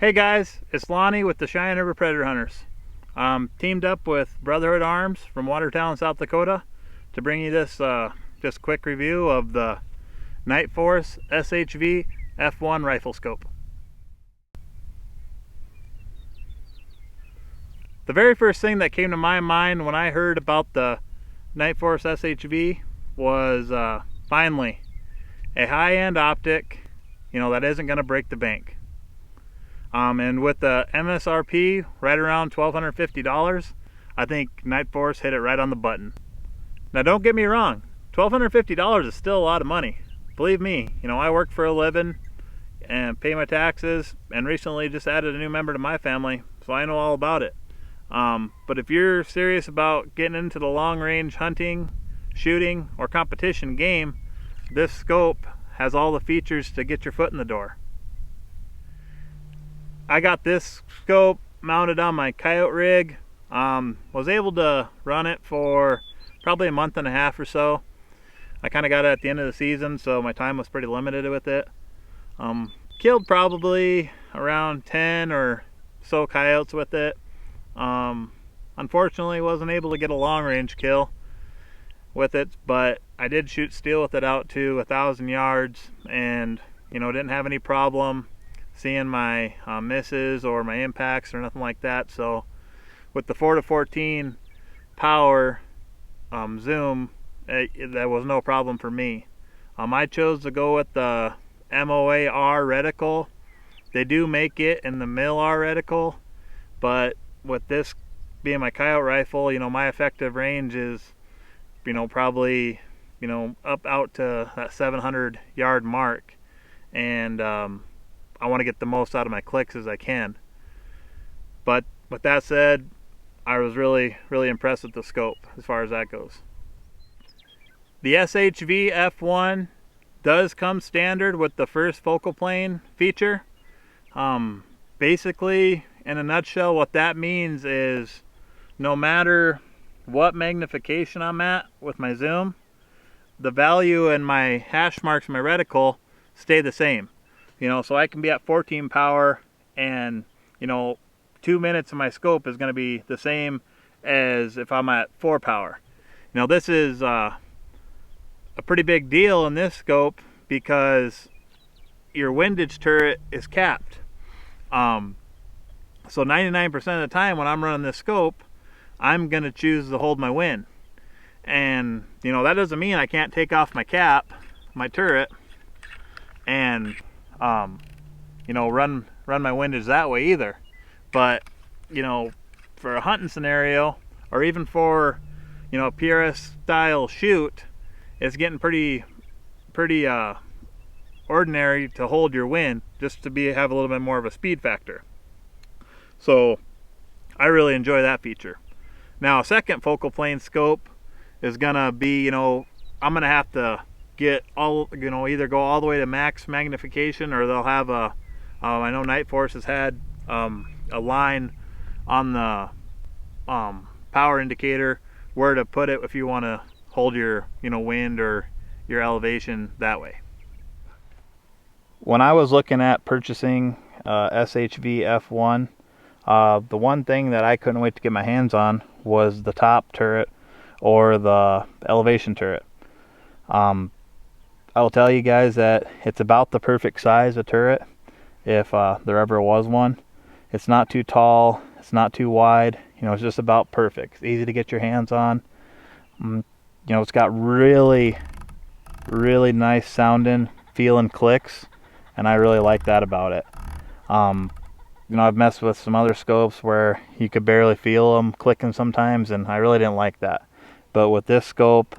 Hey guys, it's Lonnie with the Cheyenne River Predator Hunters. Teamed up with Brotherhood Arms from Watertown, South Dakota to bring you this just quick review of the Nightforce SHV F1 rifle scope. The very first thing that came to my mind when I heard about the Nightforce SHV was finally a high-end optic, that isn't going to break the bank. And with the MSRP right around $1,250, I think Nightforce hit it right on the button. Now don't get me wrong, $1,250 is still a lot of money. Believe me, I work for a living and pay my taxes, and recently just added a new member to my family, so I know all about it. But if you're serious about getting into the long range hunting, shooting, or competition game, this scope has all the features to get your foot in the door. I got this scope mounted on my Coyote rig. Was able to run it for probably a month and a half or so. I kind of got it at the end of the season, so my time was pretty limited with it. Killed probably around 10 or so coyotes with it. Unfortunately wasn't able to get a long range kill with it, but I did shoot steel with it out to 1,000 yards and didn't have any problem seeing my misses or my impacts or nothing like that. So with the 4-to-14 power zoom, that was no problem for me. I chose to go with the MOA-R reticle. They do make it in the MIL-R reticle, but with this being my Coyote rifle, my effective range is probably up out to that 700 yard mark, and I want to get the most out of my clicks as I can. But with that said, I was really impressed with the scope as far as that goes. The SHV F1 does come standard with the first focal plane feature. Basically, in a nutshell, what that means is no matter what magnification I'm at with my zoom, the value and my hash marks in my reticle stay the same. So I can be at 14 power and 2 minutes of my scope is going to be the same as if I'm at 4 power. This is a pretty big deal in this scope because your windage turret is capped. So 99% of the time when I'm running this scope, I'm going to choose to hold my wind. And that doesn't mean I can't take off my cap, my turret, and run my windage that way either. But for a hunting scenario, or even for a PRS style shoot, it's getting pretty ordinary to hold your wind just to have a little bit more of a speed factor. So I really enjoy that feature. Now a second focal plane scope is gonna be, I'm gonna have to get either go all the way to max magnification, or they'll have I know Nightforce has had a line on the power indicator where to put it if you want to hold your wind or your elevation that way. When I was looking at purchasing SHV F1, the one thing that I couldn't wait to get my hands on was the top turret or the elevation turret. I will tell you guys that it's about the perfect size of turret if there ever was one. It's not too tall, it's not too wide, it's just about perfect. It's easy to get your hands on. It's got really nice sounding, feeling clicks, and I really like that about it. I've messed with some other scopes where you could barely feel them clicking sometimes, and I really didn't like that. But with this scope,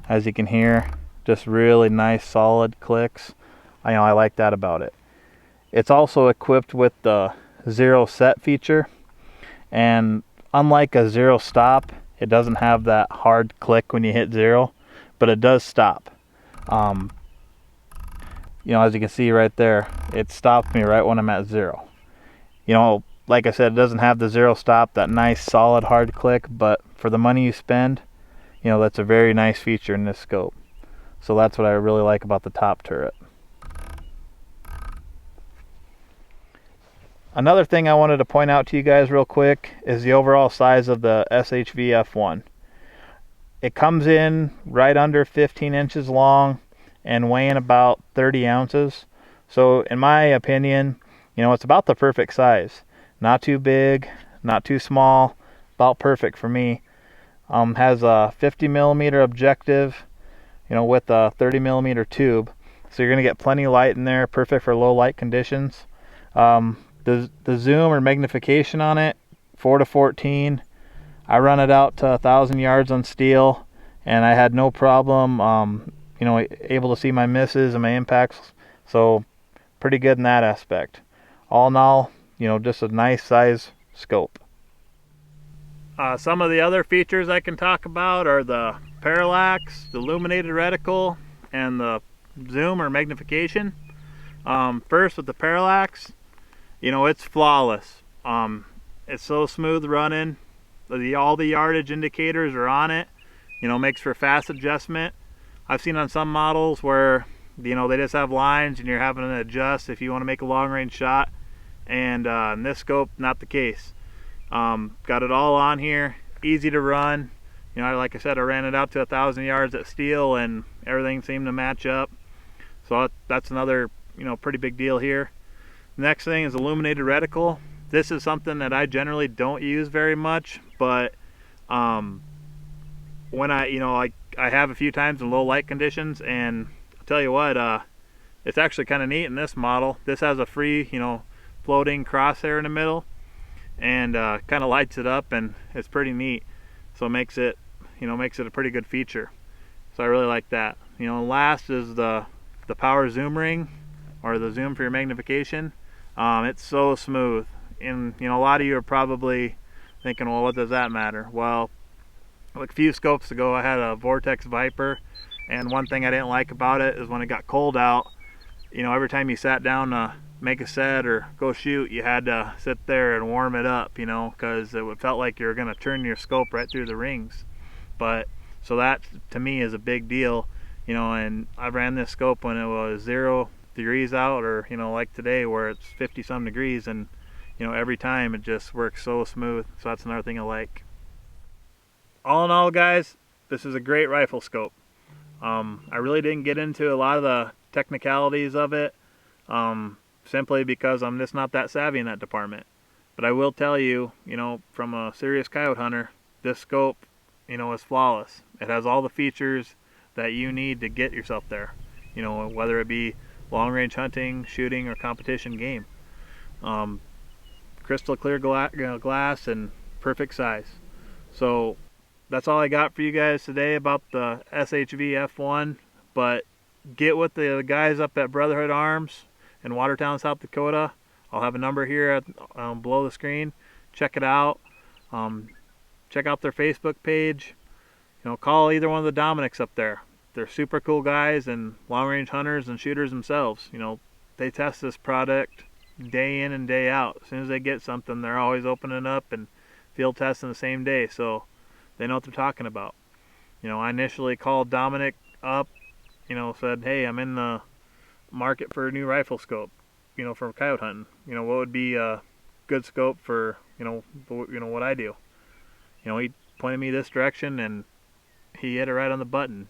as you can hear, just really nice solid clicks. I like that about it. It's also equipped with the zero set feature, and unlike a zero stop, it doesn't have that hard click when you hit zero, but it does stop. As you can see right there, it stopped me right when I'm at zero. Like I said, it doesn't have the zero stop, that nice solid hard click, but for the money you spend, that's a very nice feature in this scope. So that's what I really like about the top turret. Another thing I wanted to point out to you guys real quick is the overall size of the SHV F1. It comes in right under 15 inches long and weighing about 30 ounces. So in my opinion, it's about the perfect size. Not too big, not too small, about perfect for me. Has a 50 millimeter objective, with a 30 millimeter tube. So you're going to get plenty of light in there, perfect for low light conditions. The zoom or magnification on it, 4:14. I run it out to 1,000 yards on steel, and I had no problem, able to see my misses and my impacts. So pretty good in that aspect. All in all, just a nice size scope. Some of the other features I can talk about are the parallax, the illuminated reticle, and the zoom or magnification. First with the parallax, it's flawless. It's so smooth running. All the yardage indicators are on it. Makes for fast adjustment. I've seen on some models where they just have lines and you're having to adjust if you want to make a long range shot, and in this scope, not the case. Got it all on here, easy to run. Like I said, I ran it out to 1,000 yards at steel and everything seemed to match up. So that's another pretty big deal here. Next thing is illuminated reticle. This is something that I generally don't use very much, but when I have a few times in low light conditions, and I'll tell you what, it's actually kind of neat in this model. This has a free floating crosshair in the middle, and kind of lights it up, and it's pretty neat. So it makes it a pretty good feature. So I really like that. Last is the power zoom ring, or the zoom for your magnification. It's so smooth, and a lot of you are probably thinking, well, what does that matter? Well, a few scopes ago I had a Vortex Viper, and one thing I didn't like about it is when it got cold out, every time you sat down to make a set or go shoot, you had to sit there and warm it up, because it felt like you were going to turn your scope right through the rings. But so that to me is a big deal, and I ran this scope when it was 0 degrees out, or like today where it's 50 some degrees, and every time it just works so smooth. So that's another thing I like. All in all, guys, this is a great rifle scope. I really didn't get into a lot of the technicalities of it, simply because I'm just not that savvy in that department. But I will tell you, from a serious coyote hunter, this scope, is flawless. It has all the features that you need to get yourself there, whether it be long range hunting, shooting, or competition game. Crystal clear glass and perfect size. So that's all I got for you guys today about the SHV F1, but get with the guys up at Brotherhood Arms in Watertown, South Dakota. I'll have a number here below the screen. Check it out. Check out their Facebook page. Call either one of the Dominics up there. They're super cool guys and long-range hunters and shooters themselves. They test this product day in and day out. As soon as they get something, they're always opening up and field testing the same day. So they know what they're talking about. I initially called Dominic up, said, hey, I'm in the market for a new rifle scope, for coyote hunting. What would be a good scope for, what I do. He pointed me this direction, and he hit it right on the button.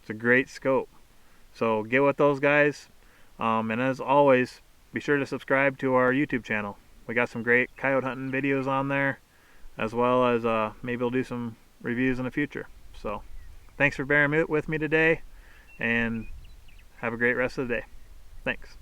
It's a great scope. So get with those guys. And as always, be sure to subscribe to our YouTube channel. We got some great coyote hunting videos on there, as well as maybe we'll do some reviews in the future. So thanks for bearing with me today, and have a great rest of the day. Thanks.